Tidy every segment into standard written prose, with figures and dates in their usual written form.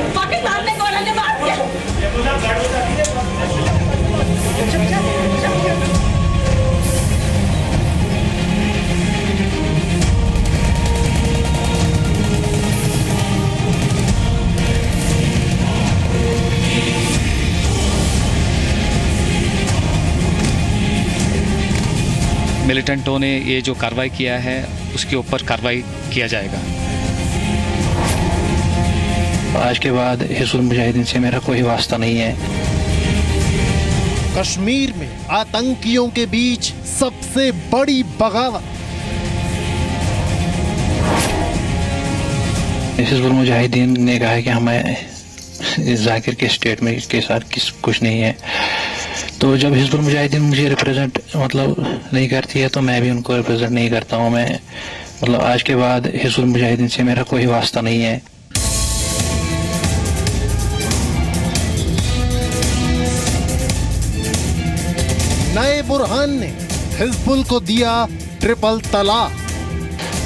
पाकिस्तान ने गोला ने मार दिया। मिलिटेंटों ने ये जो कार्रवाई किया है उसके ऊपर कार्रवाई किया जाएगा। आज के बाद हिज़्बुल मुजाहिदीन से मेरा कोई वास्ता नहीं है। कश्मीर में आतंकियों के बीच सबसे बड़ी बगावत। हिज़्बुल मुजाहिदीन ने कहा है कि हमें जाकिर के स्टेटमेंट के साथ कुछ नहीं है, तो जब हिज़्बुल मुजाहिदीन मुझे रिप्रेजेंट नहीं करती है तो मैं भी उनको रिप्रेजेंट नहीं करता हूँ। मैं आज के बाद हिज़्बुल मुजाहिदीन से मेरा कोई वास्ता नहीं है। नए बुरहान ने हिज़्बुल को दिया ट्रिपल तलाक।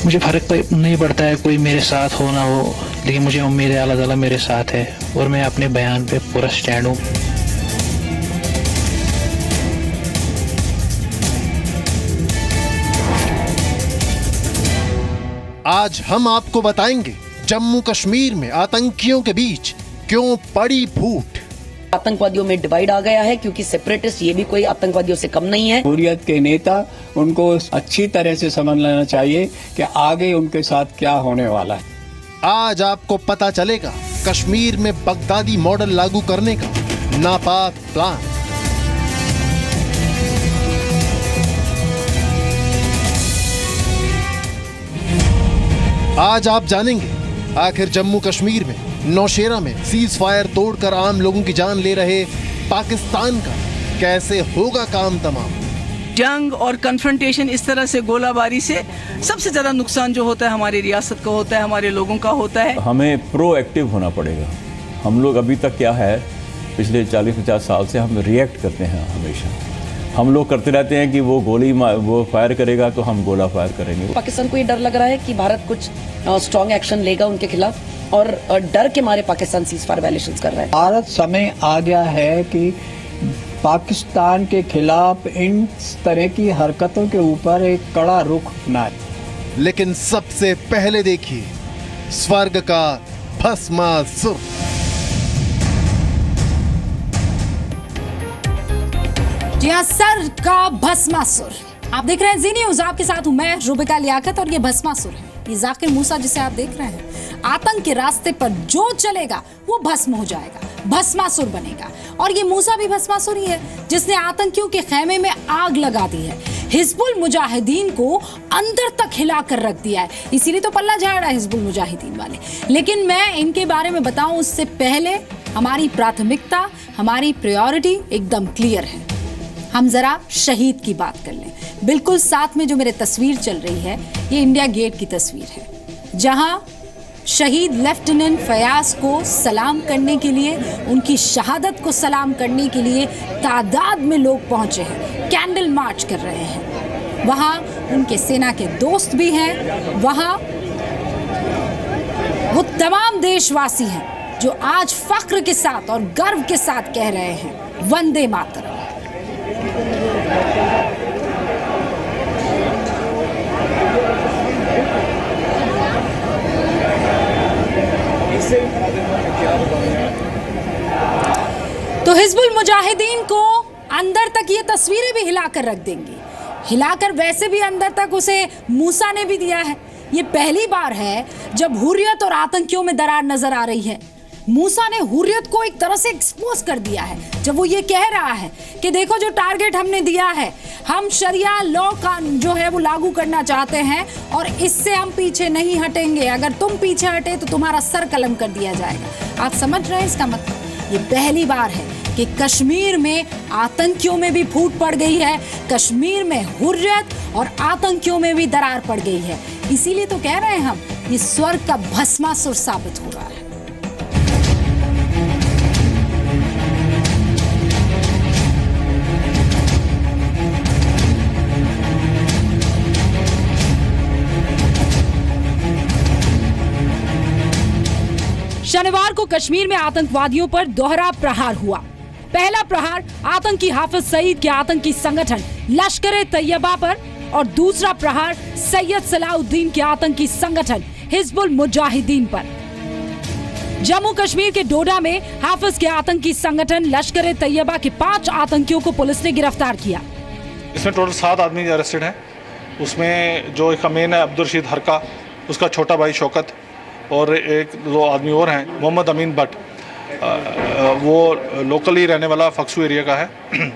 मुझे फर्क नहीं पड़ता है कोई मेरे साथ हो ना हो, लेकिन मुझे उम्मीद है अल्लाह ताला मेरे साथ है और मैं अपने बयान पे पूरा स्टैंड हूँ। आज हम आपको बताएंगे जम्मू कश्मीर में आतंकियों के बीच क्यों पड़ी फूट। आतंकवादियों में डिवाइड आ गया है क्योंकि सेपरेटिस्ट ये भी कोई आतंकवादियों से कम नहीं है। हुर्रियत के नेता उनको अच्छी तरह से समझ लेना चाहिए कि आगे उनके साथ क्या होने वाला है। आज आपको पता चलेगा कश्मीर में बगदादी मॉडल लागू करने का नापाक प्लान। आज आप जानेंगे आखिर जम्मू कश्मीर में नौशेरा में सीज फायर तोड़कर आम लोगों की जान ले रहे पाकिस्तान का कैसे होगा काम तमाम। जंग और कन्फ्रंटेशन, इस तरह से गोलाबारी से सबसे ज्यादा नुकसान जो होता है हमारी रियासत का होता है, हमारे लोगों का होता है। हमें प्रोएक्टिव होना पड़ेगा। हम लोग अभी तक क्या है, पिछले 40-50 साल से हम रिएक्ट करते हैं। हमेशा हम लोग करते रहते हैं कि वो फायर करेगा तो हम गोला फायर करेंगे। पाकिस्तान को ये डर लग रहा है कि भारत कुछ स्ट्रॉन्ग एक्शन लेगा उनके खिलाफ, और डर के मारे पाकिस्तान सीज फायर वायलेशंस कर रहा है। भारत समय आ गया है कि पाकिस्तान के खिलाफ इन तरह की हरकतों के ऊपर एक कड़ा रुख अपनाए। लेकिन सबसे पहले देखिए स्वर्ग का भस्मासुर। जी हाँ, सर का भस्मासुर। आप देख रहे हैं जी न्यूज़, आपके साथ हूं मैं रुबिका लियाकत, और ये भस्मासुर है। ये जाकिर मूसा जिसे आप देख रहे हैं, आतंक के रास्ते पर जो चलेगा वो भस्म हो जाएगा, भस्मासुर बनेगा। और ये मूसा भी भस्मासुर ही है जिसने आतंकियों के खेमे में आग लगा दी है, हिज़्बुल मुजाहिदीन को अंदर तक हिला कर रख दिया है। इसीलिए तो पल्ला झाड़ रहा है हिज़्बुल मुजाहिदीन वाले। लेकिन मैं इनके बारे में बताऊं उससे पहले हमारी प्राथमिकता, हमारी प्रायोरिटी एकदम क्लियर है। हम जरा शहीद की बात कर लें। बिल्कुल साथ में जो मेरे तस्वीर चल रही है, ये इंडिया गेट की तस्वीर है, जहां शहीद लेफ्टिनेंट फयाज को सलाम करने के लिए, उनकी शहादत को सलाम करने के लिए तादाद में लोग पहुंचे हैं, कैंडल मार्च कर रहे हैं। वहां उनके सेना के दोस्त भी हैं, वहां वो तमाम देशवासी हैं जो आज फख्र के साथ और गर्व के साथ कह रहे हैं वंदे मातरम। तो हिज़्बुल मुजाहिदीन को अंदर तक ये तस्वीरें भी हिलाकर रख देंगी, हिलाकर वैसे भी अंदर तक उसे मूसा ने भी दिया है। ये पहली बार है जब हुर्रियत और आतंकियों में दरार नजर आ रही है। मूसा ने हुर्रियत को एक तरह से एक्सपोज कर दिया है जब वो ये कह रहा है कि देखो जो टारगेट हमने दिया है, हम शरिया लॉ का जो है वो लागू करना चाहते हैं और इससे हम पीछे नहीं हटेंगे। अगर तुम पीछे हटे तो तुम्हारा सर कलम कर दिया जाएगा। आप समझ रहे हैं इसका मतलब? ये पहली बार है कि कश्मीर में आतंकियों में भी फूट पड़ गई है, कश्मीर में हुर्रियत और आतंकियों में भी दरार पड़ गई है। इसीलिए तो कह रहे हैं हम, ये स्वर्ग का भस्मासुर साबित हो रहा है। कश्मीर में आतंकवादियों पर दोहरा प्रहार हुआ। पहला प्रहार आतंकी हाफिज सईद के आतंकी संगठन लश्कर-ए-तैयबा पर और दूसरा प्रहार सैयद सलाउद्दीन के आतंकी संगठन हिजबुल मुजाहिदीन पर। जम्मू कश्मीर के डोडा में हाफिज के आतंकी संगठन लश्कर-ए-तैयबा के 5 आतंकियों को पुलिस ने गिरफ्तार किया। इसमें टोटल 7 आदमी अरेस्टेड हैं। उसमें जो एक मेन है अब्दुल रशीद हरका, उसका छोटा भाई शौकत और 1-2 आदमी और हैं। मोहम्मद अमीन भट्ट, वो लोकली रहने वाला फक्सू एरिया का है,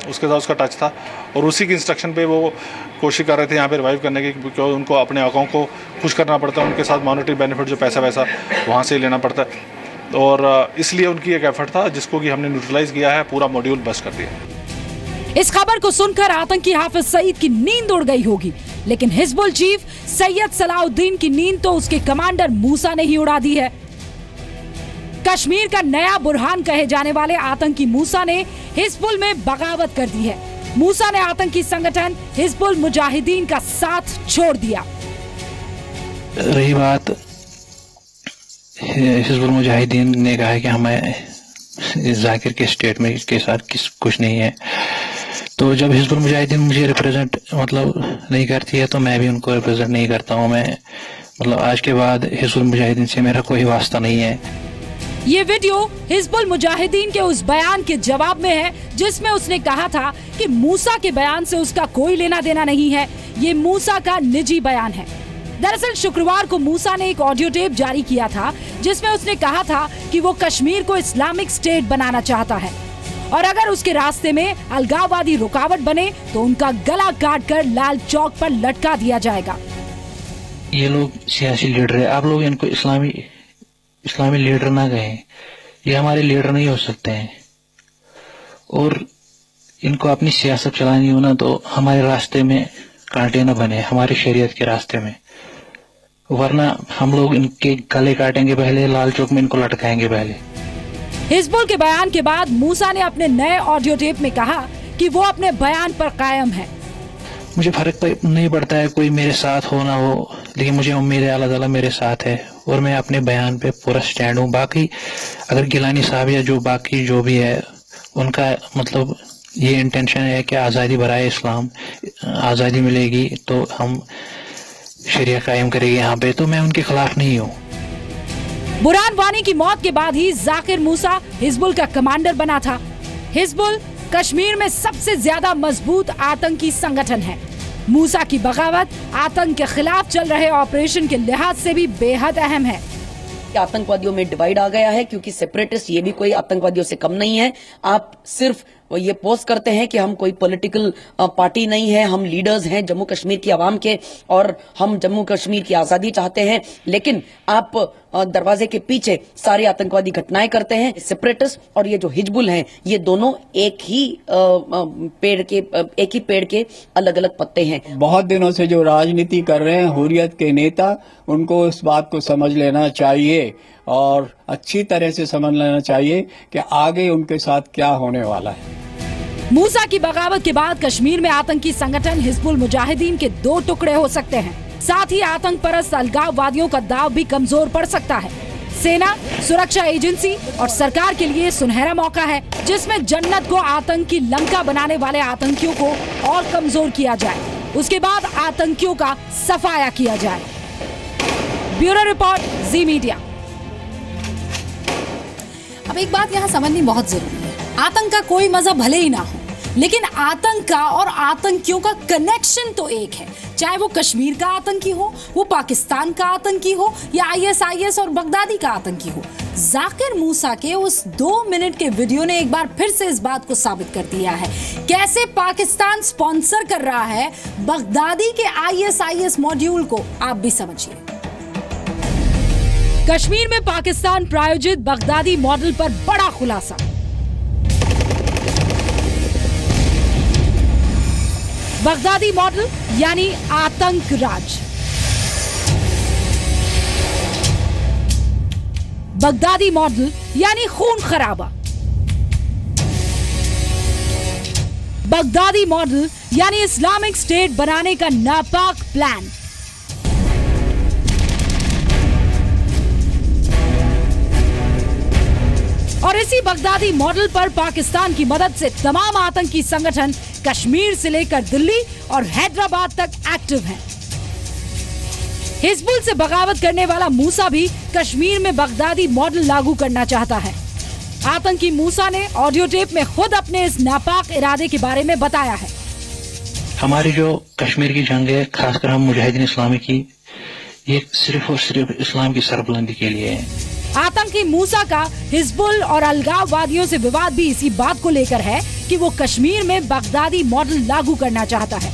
उसके साथ उसका टच था और उसी की इंस्ट्रक्शन पे वो कोशिश कर रहे थे यहाँ पे रिवाइव करने की, क्योंकि उनको अपने आकाओं को खुश करना पड़ता है, उनके साथ मॉनेटरी बेनिफिट जो पैसा वैसा वहाँ से लेना पड़ता है और इसलिए उनकी एक एफर्ट था जिसको कि हमने न्यूट्रलाइज किया है, पूरा मॉड्यूल बस्ट कर दिया। इस खबर को सुनकर आतंकी हाफिज सईद की नींद उड़ गई होगी, लेकिन हिजबुल चीफ सैयद सलाउद्दीन की नींद तो उसके कमांडर मूसा ने ही उड़ा दी है। कश्मीर का नया बुरहान कहे जाने वाले आतंकी मूसा ने हिजबुल में बगावत कर दी है। मूसा ने आतंकी संगठन हिजबुल मुजाहिदीन का साथ छोड़ दिया। रही बात हिजबुल मुजाहिदीन ने कहा कि हमें जाकिर के स्टेटमेंट के साथ कुछ नहीं है, तो जब हिजबुल मुजाहिदीन मुझे रिप्रेजेंट नहीं करती है तो मैं भी उनको रिप्रेजेंट नहीं करता हूँ। मैं आज के बाद हिजबुल मुजाहिदीन से मेरा कोई वास्ता नहीं है। ये वीडियो हिजबुल मुजाहिदीन के उस बयान के जवाब में है जिसमें उसने कहा था कि मूसा के बयान से उसका कोई लेना देना नहीं है। ये मूसा का निजी बयान है। दरअसल शुक्रवार को मूसा ने एक ऑडियो टेप जारी किया था जिसमें उसने कहा था कि वो कश्मीर को इस्लामिक स्टेट बनाना चाहता है और अगर उसके रास्ते में अलगाववादी रुकावट बने तो उनका गला काटकर लाल चौक पर लटका दिया जाएगा। ये लोग सियासी लीडर है, आप लोग इनको इस्लामी लीडर ना कहें, ये हमारे लीडर नहीं हो सकते हैं और इनको अपनी सियासत चलानी हो ना तो हमारे रास्ते में कांटे न बने, हमारी शरीयत के रास्ते में, वरना हम लोग इनके गले काटेंगे पहले, लाल चौक में इनको लटकाएंगे पहले। हिजबुल के बयान के बाद मूसा ने अपने नए ऑडियो टेप में कहा कि वो अपने बयान पर कायम है। मुझे फर्क नहीं पड़ता है कोई मेरे साथ हो ना हो, लेकिन मुझे उम्मीद है अल्लाह ताला मेरे साथ है और मैं अपने बयान पे पूरा स्टैंड हूँ। बाकी अगर गिलानी साहब या जो बाकी जो भी है उनका ये इंटेंशन है कि आज़ादी बराए इस्लाम, आज़ादी मिलेगी तो हम शरिया कायम करेंगे यहाँ पे, तो मैं उनके खिलाफ नहीं हूँ। बुरहान वानी की मौत के बाद ही जाकिर मूसा हिजबुल का कमांडर बना था। हिजबुल कश्मीर में सबसे ज्यादा मजबूत आतंकी संगठन है। मूसा की बगावत आतंक के खिलाफ चल रहे ऑपरेशन के लिहाज से भी बेहद अहम है। आतंकवादियों में डिवाइड आ गया है क्योंकि सेपरेटिस्ट ये भी कोई आतंकवादियों से कम नहीं है। आप सिर्फ ये पोस्ट करते हैं कि हम कोई पॉलिटिकल पार्टी नहीं है, हम लीडर्स हैं जम्मू कश्मीर की आवाम के और हम जम्मू कश्मीर की आजादी चाहते हैं, लेकिन आप दरवाजे के पीछे सारी आतंकवादी घटनाएं करते हैं। सेपरेटिस्ट और ये जो हिजबुल हैं ये दोनों एक ही पेड़ के अलग अलग पत्ते हैं। बहुत दिनों से जो राजनीति कर रहे हैं हुर्रियत के नेता, उनको इस बात को समझ लेना चाहिए और अच्छी तरह से समझ लेना चाहिए कि आगे उनके साथ क्या होने वाला है। मूसा की बगावत के बाद कश्मीर में आतंकी संगठन हिजबुल मुजाहिदीन के 2 टुकड़े हो सकते हैं। साथ ही आतंक परस्त अलगाववादियों का दाव भी कमजोर पड़ सकता है। सेना, सुरक्षा एजेंसी और सरकार के लिए सुनहरा मौका है जिसमें जन्नत को आतंक की लंका बनाने वाले आतंकियों को और कमजोर किया जाए, उसके बाद आतंकियों का सफाया किया जाए। ब्यूरो रिपोर्ट, जी मीडिया। अब एक बात यहाँ समझनी बहुत जरूरी है, आतंक का कोई मजा भले ही ना हो, लेकिन आतंक का और आतंकियों का कनेक्शन तो एक है। चाहे वो कश्मीर का आतंकी हो, वो पाकिस्तान का आतंकी हो या ISIS और बगदादी का आतंकी हो। जाकिर मूसा के उस 2 मिनट के वीडियो ने एक बार फिर से इस बात को साबित कर दिया है कैसे पाकिस्तान स्पॉन्सर कर रहा है बगदादी के ISIS मॉड्यूल को। आप भी समझिए। कश्मीर में पाकिस्तान प्रायोजित बगदादी मॉडल पर बड़ा खुलासा। बगदादी मॉडल यानी आतंक राज। बगदादी मॉडल यानी खून खराबा। बगदादी मॉडल यानी इस्लामिक स्टेट बनाने का नापाक प्लान। और इसी बगदादी मॉडल पर पाकिस्तान की मदद से तमाम आतंकी संगठन कश्मीर से लेकर दिल्ली और हैदराबाद तक एक्टिव हैं। हिजबुल से बगावत करने वाला मूसा भी कश्मीर में बगदादी मॉडल लागू करना चाहता है। आतंकी मूसा ने ऑडियो टेप में खुद अपने इस नापाक इरादे के बारे में बताया है। हमारी जो कश्मीर की जंग है, खासकर हम मुजाहिदीन इस्लामी की, ये सिर्फ और सिर्फ इस्लाम की सरबुलंदी के लिए है। आतंकी मूसा का हिजबुल और अलगाववादियों से विवाद भी इसी बात को लेकर है कि वो कश्मीर में बगदादी मॉडल लागू करना चाहता है।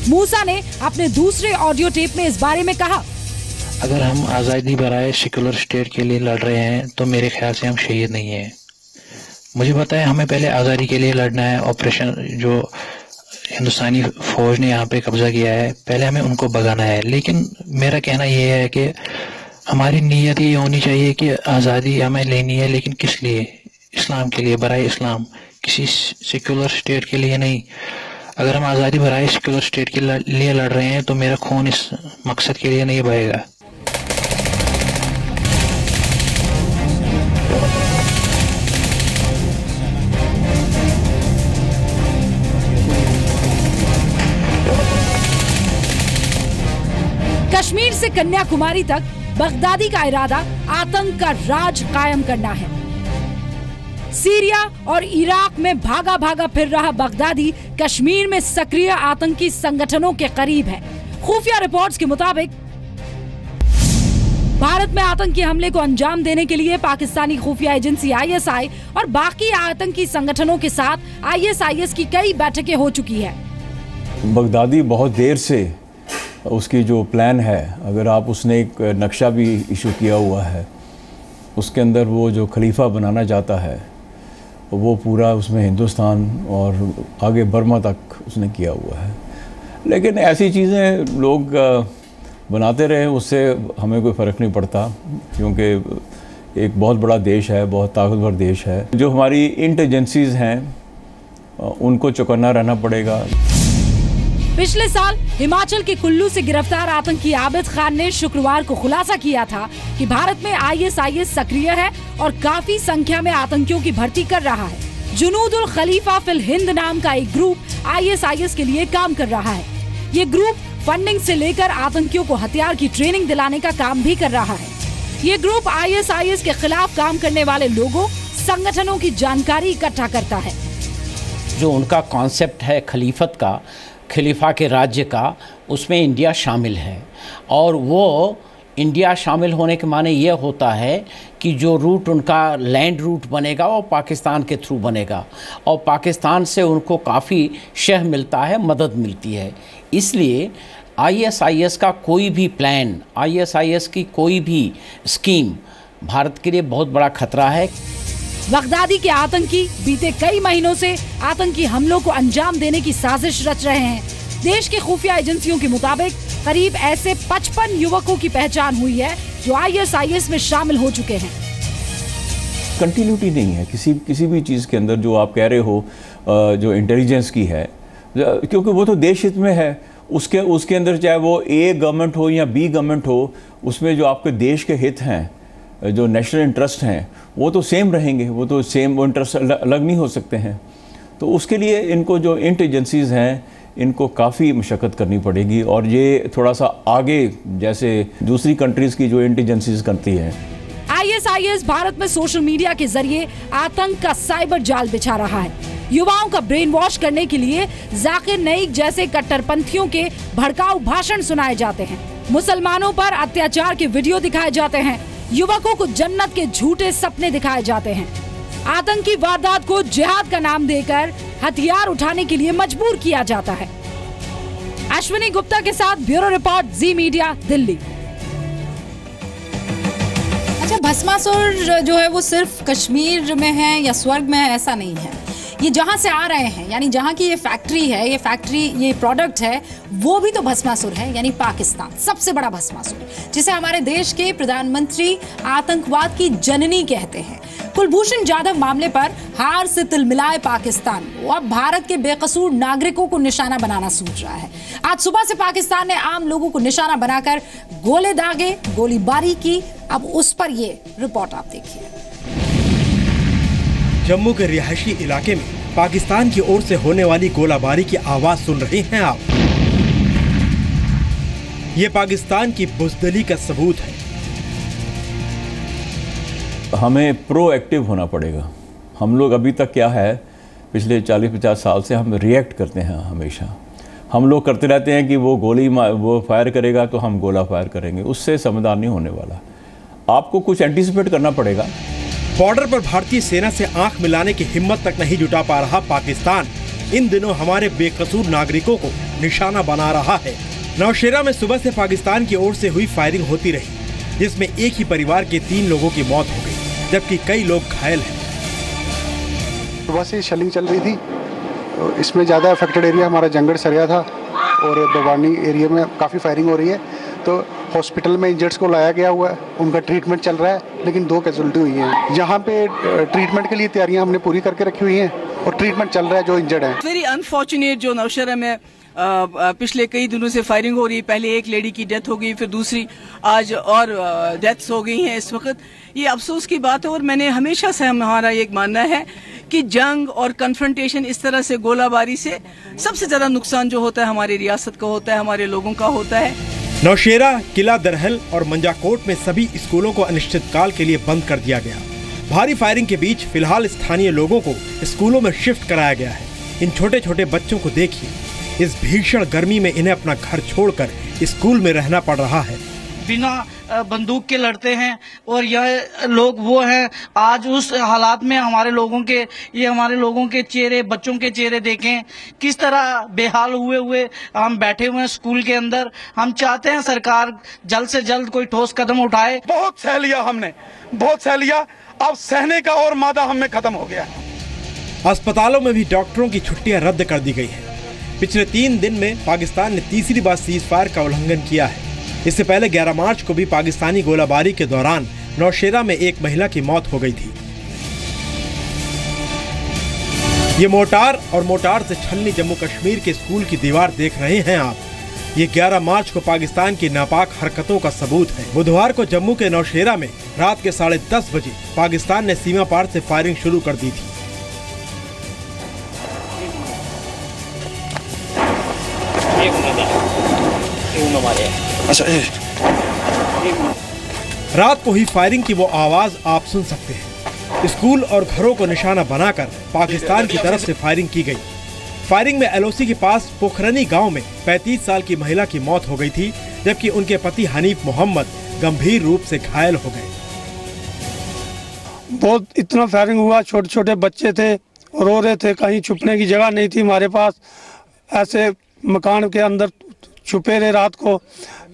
मूसा ने अपने दूसरे ऑडियो टेप में इस बारे में कहा, अगर हम आज़ादी बराए सेकुलर स्टेट के लिए लड़ रहे हैं तो मेरे ख्याल से हम शहीद नहीं हैं। मुझे पता है हमें पहले आज़ादी के लिए लड़ना है। ऑपरेशन जो हिंदुस्तानी फौज ने यहाँ पे कब्जा किया है, पहले हमें उनको भगाना है। लेकिन मेरा कहना ये है कि हमारी नीयत ये होनी चाहिए कि आज़ादी हमें लेनी है, लेकिन किस लिए? इस्लाम के लिए, बराए इस्लाम, किसी सेकुलर स्टेट के लिए नहीं। अगर हम आज़ादी बराए सेकुलर स्टेट के लिए लड़ रहे हैं तो मेरा खून इस मकसद के लिए नहीं बहेगा। कश्मीर से कन्याकुमारी तक बगदादी का इरादा आतंक का राज कायम करना है। सीरिया और इराक में भागा भागा फिर रहा बगदादी कश्मीर में सक्रिय आतंकी संगठनों के करीब है। खुफिया रिपोर्ट्स के मुताबिक भारत में आतंकी हमले को अंजाम देने के लिए पाकिस्तानी खुफिया एजेंसी ISI और बाकी आतंकी संगठनों के साथ ISIS की कई बैठकें हो चुकी है। बगदादी बहुत देर से उसकी जो प्लान है, अगर आप उसने एक नक्शा भी इशू किया हुआ है, उसके अंदर वो जो खलीफा बनाना चाहता है वो पूरा उसमें हिंदुस्तान और आगे बर्मा तक उसने किया हुआ है। लेकिन ऐसी चीज़ें लोग बनाते रहे, उससे हमें कोई फ़र्क नहीं पड़ता, क्योंकि एक बहुत बड़ा देश है, बहुत ताकतवर देश है। जो हमारी इंटेलिजेंसीज़ हैं उनको चौकन्ना रहना पड़ेगा। पिछले साल हिमाचल के कुल्लू से गिरफ्तार आतंकी आबिद खान ने शुक्रवार को खुलासा किया था कि भारत में ISIS सक्रिय है और काफी संख्या में आतंकियों की भर्ती कर रहा है। जुनूदुल खलीफा फिल हिंद नाम का एक ग्रुप ISIS के लिए काम कर रहा है। ये ग्रुप फंडिंग से लेकर आतंकियों को हथियार की ट्रेनिंग दिलाने का काम भी कर रहा है। ये ग्रुप ISIS के खिलाफ काम करने वाले लोगों, संगठनों की जानकारी इकट्ठा करता है। जो उनका कॉन्सेप्ट है खलीफत का, खलीफा के राज्य का, उसमें इंडिया शामिल है। और वो इंडिया शामिल होने के माने ये होता है कि जो रूट उनका लैंड रूट बनेगा वो पाकिस्तान के थ्रू बनेगा और पाकिस्तान से उनको काफ़ी शह मिलता है, मदद मिलती है। इसलिए ISIS का कोई भी प्लान, ISIS की कोई भी स्कीम भारत के लिए बहुत बड़ा खतरा है। बगदादी के आतंकी बीते कई महीनों से आतंकी हमलों को अंजाम देने की साजिश रच रहे हैं। देश के खुफिया एजेंसियों के मुताबिक करीब ऐसे 55 युवकों की पहचान हुई है जो ISIS में शामिल हो चुके हैं। कंटिन्यूटी नहीं है किसी भी चीज़ के अंदर जो आप कह रहे हो, जो इंटेलिजेंस की है, क्योंकि वो तो देश हित में है। उसके अंदर चाहे वो A गवर्नमेंट हो या B गवर्नमेंट हो, उसमें जो आपके देश के हित हैं, जो नेशनल इंटरेस्ट हैं, वो तो सेम रहेंगे। वो तो सेम, वो इंटरेस्ट अलग नहीं हो सकते हैं। तो उसके लिए इनको जो इंटेलिजेंसीज़ हैं, इनको काफ़ी मशक्क़त करनी पड़ेगी और ये थोड़ा सा आगे जैसे दूसरी कंट्रीज़ की जो इंटेलिजेंसीज़ करती हैं। ISIS भारत में सोशल मीडिया के जरिए आतंक का साइबर जाल बिछा रहा है। युवाओं का ब्रेन वॉश करने के लिए जाकिर नाइक जैसे कट्टरपंथियों के भड़काऊ भाषण सुनाए जाते हैं। मुसलमानों पर अत्याचार के वीडियो दिखाए जाते हैं। युवकों को जन्नत के झूठे सपने दिखाए जाते हैं। आतंकी वारदात को जिहाद का नाम देकर हथियार उठाने के लिए मजबूर किया जाता है। अश्विनी गुप्ता के साथ ब्यूरो रिपोर्ट, जी मीडिया, दिल्ली। अच्छा, भस्मासुर जो है वो सिर्फ कश्मीर में है या स्वर्ग में है, ऐसा नहीं है। ये जहाँ से आ रहे हैं, यानी जहाँ की ये फैक्ट्री है, ये प्रोडक्ट है, वो भी तो भस्मासुर है, यानी पाकिस्तान सबसे बड़ा भस्मासुर, जिसे हमारे देश के प्रधानमंत्री आतंकवाद की जननी कहते हैं। कुलभूषण जाधव मामले पर हार से तिलमिलाए पाकिस्तान, वो अब भारत के बेकसूर नागरिकों को निशाना बनाना सोच रहा है। आज सुबह से पाकिस्तान ने आम लोगों को निशाना बनाकर गोले दागे, गोलीबारी की। अब उस पर ये रिपोर्ट आप देखिए। जम्मू के रिहायशी इलाके में पाकिस्तान की ओर से होने वाली गोलाबारी की आवाज सुन रहे हैं आप। ये पाकिस्तान की बुज़दिली का सबूत है। हमें प्रोएक्टिव होना पड़ेगा। हम लोग अभी तक क्या है, पिछले 40-50 साल से हम रिएक्ट करते हैं। हमेशा हम लोग करते रहते हैं कि वो फायर करेगा तो हम गोला फायर करेंगे, उससे समाधान नहीं होने वाला। आपको कुछ एंटीसिपेट करना पड़ेगा। बॉर्डर पर भारतीय सेना से आंख मिलाने की हिम्मत तक नहीं जुटा पा रहा पाकिस्तान इन दिनों हमारे बेकसूर नागरिकों को निशाना बना रहा है। नौशेरा में सुबह से पाकिस्तान की ओर से हुई फायरिंग होती रही, जिसमें एक ही परिवार के 3 लोगों की मौत हो गई, जबकि कई लोग घायल हैं। सुबह से शेलिंग चल रही थी। इसमें ज़्यादा अफेक्टेड एरिया हमारा जंगड़ सरिया था और बवानी एरिया में काफ़ी फायरिंग हो रही है। तो हॉस्पिटल में इंजर्ड्स को लाया गया हुआ है, उनका ट्रीटमेंट चल रहा है, लेकिन 2 कैजुअल्टी हुई हैं। यहाँ पे ट्रीटमेंट के लिए तैयारियाँ हमने पूरी करके रखी हुई हैं और ट्रीटमेंट चल रहा है जो इंजर्ड है। वेरी अनफॉर्चुनेट जो नौशेरा में पिछले कई दिनों से फायरिंग हो रही है। पहले एक लेडी की डेथ हो गई, फिर दूसरी आज और डेथ्स हो गई हैं इस वक्त। ये अफसोस की बात है और मैंने हमेशा से हमारा ये मानना है कि जंग और कन्फ्रंटेशन इस तरह से गोलाबारी से सबसे ज्यादा नुकसान जो होता है हमारी रियासत का होता है, हमारे लोगों का होता है। नौशेरा, किला दरहल और मंजाकोट में सभी स्कूलों को अनिश्चितकाल के लिए बंद कर दिया गया। भारी फायरिंग के बीच फिलहाल स्थानीय लोगों को स्कूलों में शिफ्ट कराया गया है। इन छोटे छोटे बच्चों को देखिए, इस भीषण गर्मी में इन्हें अपना घर छोड़कर स्कूल में रहना पड़ रहा है। बिना बंदूक के लड़ते हैं और यह लोग वो हैं। आज उस हालात में हमारे लोगों के चेहरे, बच्चों के चेहरे देखें किस तरह बेहाल हुए हम बैठे हुए हैं स्कूल के अंदर। हम चाहते हैं सरकार जल्द से जल्द कोई ठोस कदम उठाए। बहुत सह लिया हमने, बहुत सह लिया, अब सहने का और मादा हमें खत्म हो गया। अस्पतालों में भी डॉक्टरों की छुट्टियां रद्द कर दी गई है। पिछले 3 दिन में पाकिस्तान ने तीसरी बार सीज फायर का उल्लंघन किया है। इससे पहले 11 मार्च को भी पाकिस्तानी गोलाबारी के दौरान नौशेरा में एक महिला की मौत हो गई थी। ये मोर्टार और मोर्टार से छलनी जम्मू कश्मीर के स्कूल की दीवार देख रहे हैं आप। ये 11 मार्च को पाकिस्तान की नापाक हरकतों का सबूत है। बुधवार को जम्मू के नौशेरा में रात के 10:30 बजे पाकिस्तान ने सीमा पार से फायरिंग शुरू कर दी थी। रात को ही फायरिंग की वो आवाज आप सुन सकते हैं। स्कूल और घरों को निशाना बनाकर पाकिस्तान की तरफ से फायरिंग की गई। फायरिंग में एलओसी के पास पोखरनी गांव में 35 साल की महिला की मौत हो गई थी, जबकि उनके पति हनीफ मोहम्मद गंभीर रूप से घायल हो गए। बहुत इतना फायरिंग हुआ, छोटे छोटे बच्चे थे, रो रहे थे, कहीं छुपने की जगह नहीं थी हमारे पास। ऐसे मकान के अंदर छुपे रहे रात को।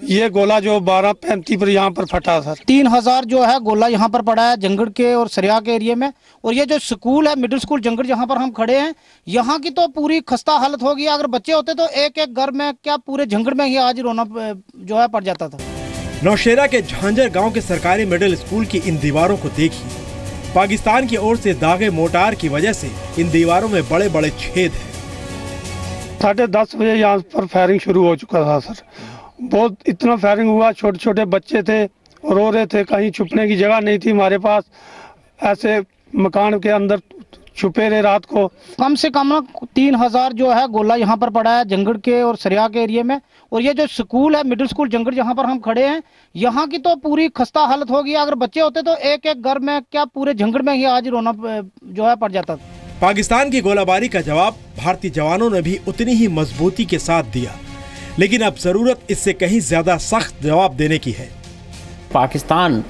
ये गोला जो 12:35 पर यहाँ पर फटा सर। 3000 जो है गोला यहाँ पर पड़ा है जंगड़ के और सरिया के एरिया में। और ये जो स्कूल है मिडिल स्कूल जंगड़ जहाँ पर हम खड़े हैं, यहाँ की तो पूरी खस्ता हालत हो गई। अगर बच्चे होते तो एक एक घर में क्या पूरे जंगड़ में ही आज रोना जो है पड़ जाता था। नौशेरा के झांझर गाँव के सरकारी मिडिल स्कूल की इन दीवारों को देखिए। पाकिस्तान की ओर से दागे मोर्टार की वजह से इन दीवारों में बड़े बड़े छेद हैं। 10:30 बजे यहाँ पर फायरिंग शुरू हो चुका था सर। बहुत इतना फायरिंग हुआ, छोटे छोटे बच्चे थे, रो रहे थे, कहीं छुपने की जगह नहीं थी हमारे पास। ऐसे मकान के अंदर छुपे रहे रात को। कम से कम 3000 जो है गोला यहाँ पर पड़ा है जंगड़ के और सरिया के एरिया में। और ये जो स्कूल है मिडिल स्कूल जंगड़ जहाँ पर हम खड़े हैं, यहाँ की तो पूरी खस्ता हालत हो गई। अगर बच्चे होते तो एक एक घर में क्या पूरे जंगड़ में ही आज रोना जो है पड़ जाता था। पाकिस्तान की गोलाबारी का जवाब भारतीय जवानों ने भी उतनी ही मजबूती के साथ दिया, लेकिन अब जरूरत इससे कहीं ज्यादा सख्त जवाब देने की है। पाकिस्तान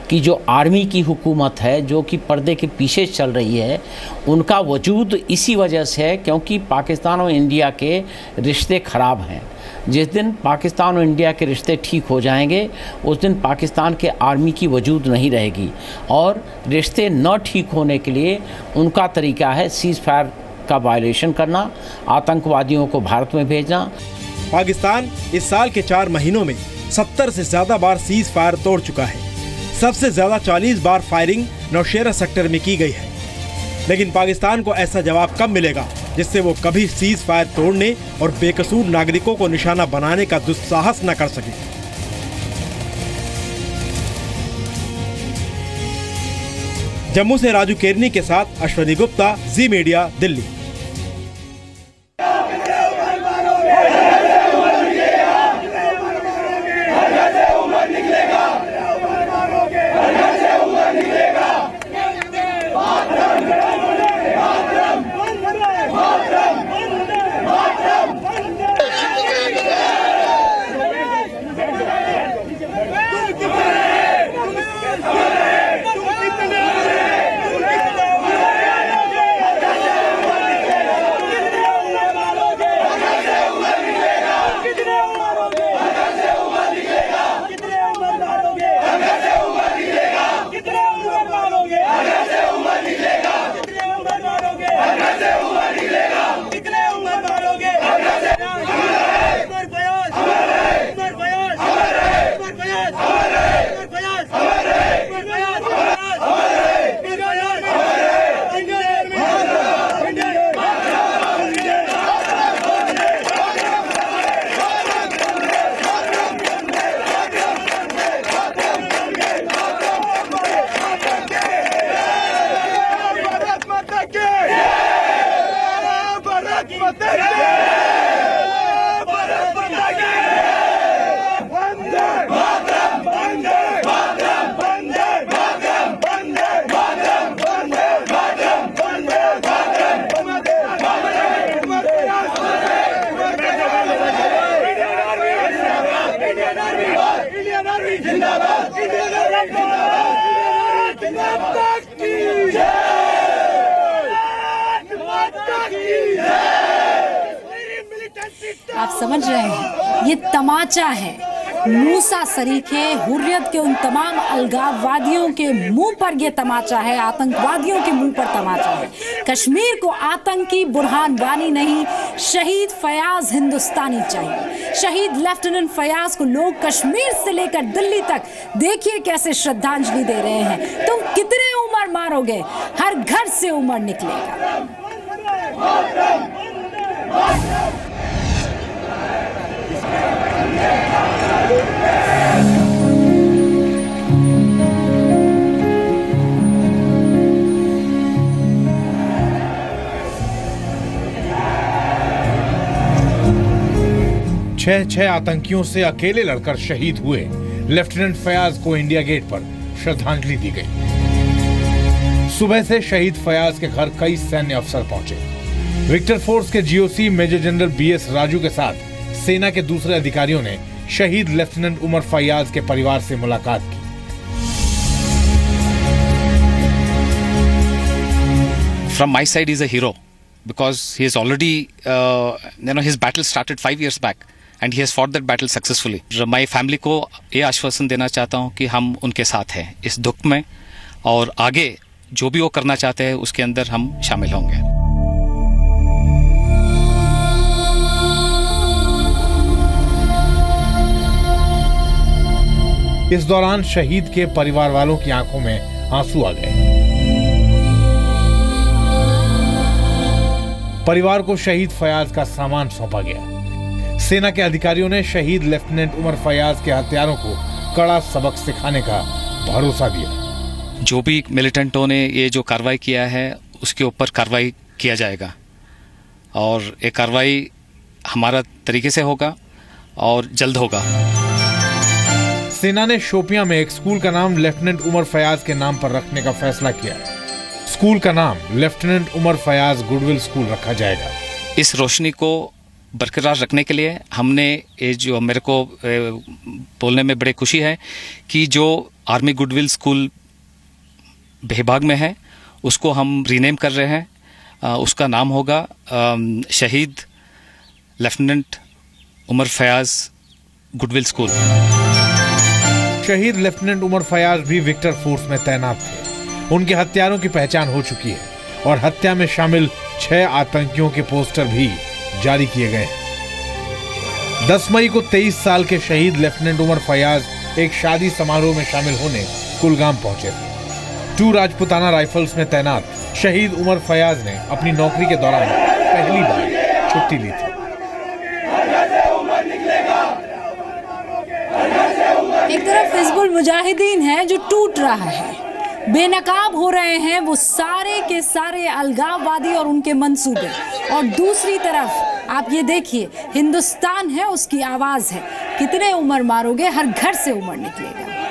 की जो आर्मी की हुकूमत है, जो कि पर्दे के पीछे चल रही है, उनका वजूद इसी वजह से है क्योंकि पाकिस्तान और इंडिया के रिश्ते ख़राब हैं। जिस दिन पाकिस्तान और इंडिया के रिश्ते ठीक हो जाएंगे, उस दिन पाकिस्तान के आर्मी की वजूद नहीं रहेगी। और रिश्ते न ठीक होने के लिए उनका तरीका है सीज़ फायर का वायलेशन करना, आतंकवादियों को भारत में भेजना। पाकिस्तान इस साल के 4 महीनों में 70 से ज्यादा बार सीज फायर तोड़ चुका है। सबसे ज्यादा 40 बार फायरिंग नौशेरा सेक्टर में की गई है। लेकिन पाकिस्तान को ऐसा जवाब कब मिलेगा जिससे वो कभी सीज फायर तोड़ने और बेकसूर नागरिकों को निशाना बनाने का दुस्साहस न कर सके। जम्मू से राजू केरनी के साथ अश्वनी गुप्ता, जी मीडिया, दिल्ली। आप समझ रहे हैं, ये तमाचा है। मूसा सरीखे हुर्रियत के उन तमाम अलगाववादियों के मुंह पर यह तमाचा है, आतंकवादियों के मुंह पर तमाचा है। कश्मीर को आतंकी बुरहान वानी नहीं, शहीद फयाज हिंदुस्तानी चाहिए। शहीद लेफ्टिनेंट फयाज को लोग कश्मीर से लेकर दिल्ली तक देखिए कैसे श्रद्धांजलि दे रहे हैं। तुम कितने उमर मारोगे, हर घर से उमर निकलेगा। छह आतंकियों से अकेले लड़कर शहीद हुए लेफ्टिनेंट फयाज को इंडिया गेट पर श्रद्धांजलि दी गई। सुबह से शहीद फयाज के घर कई सैन्य अफसर पहुंचे। विक्टर फोर्स के GOC major general BS Raju के साथ सेना के दूसरे अधिकारियों ने शहीद लेफ्टिनेंट उमर फयाज के परिवार से मुलाकात की। From my side, he's a hero because he has already, his battle started 5 years back and he has fought that battle successfully. My family को ये आश्वासन देना चाहता हूँ कि हम उनके साथ हैं इस दुख में, और आगे जो भी वो करना चाहते हैं उसके अंदर हम शामिल होंगे। इस दौरान शहीद के परिवार वालों की आंखों में आंसू आ गए। परिवार को शहीद फयाज का सामान सौंपा गया। सेना के अधिकारियों ने शहीद लेफ्टिनेंट उमर फयाज के हत्यारों को कड़ा सबक सिखाने का भरोसा दिया। जो भी मिलिटेंटों ने ये जो कार्रवाई किया है उसके ऊपर कार्रवाई किया जाएगा, और ये कार्रवाई हमारा तरीके से होगा और जल्द होगा। सेना ने शोपियां में एक स्कूल का नाम लेफ्टिनेंट उमर फयाज के नाम पर रखने का फैसला किया। स्कूल का नाम lieutenant Umar Fayaz goodwill school रखा जाएगा। इस रोशनी को बरकरार रखने के लिए हमने ये जो मेरे को बोलने में बड़ी खुशी है कि जो आर्मी गुडविल स्कूल बेहबाग में है उसको हम रीनेम कर रहे हैं। उसका नाम होगा शहीद lieutenant Umar Fayaz goodwill school. शहीद लेफ्टिनेंट उमर फयाज भी विक्टर फोर्स में तैनात थे। उनके हत्यारों की पहचान हो चुकी है और हत्या में शामिल 6 आतंकियों के पोस्टर भी जारी किए गए हैं। 10 मई को 23 साल के शहीद लेफ्टिनेंट उमर फयाज एक शादी समारोह में शामिल होने कुलगाम पहुंचे थे। 2 राजपुताना राइफल्स में तैनात शहीद उमर फयाज ने अपनी नौकरी के दौरान पहली बार छुट्टी ली थी। एक तरफ हिजबुल मुजाहिदीन है जो टूट रहा है, बेनकाब हो रहे हैं वो सारे के सारे अलगाववादी और उनके मंसूबे। और दूसरी तरफ आप ये देखिए, हिंदुस्तान है, उसकी आवाज है। कितने उमर मारोगे, हर घर से उमर निकलेगा।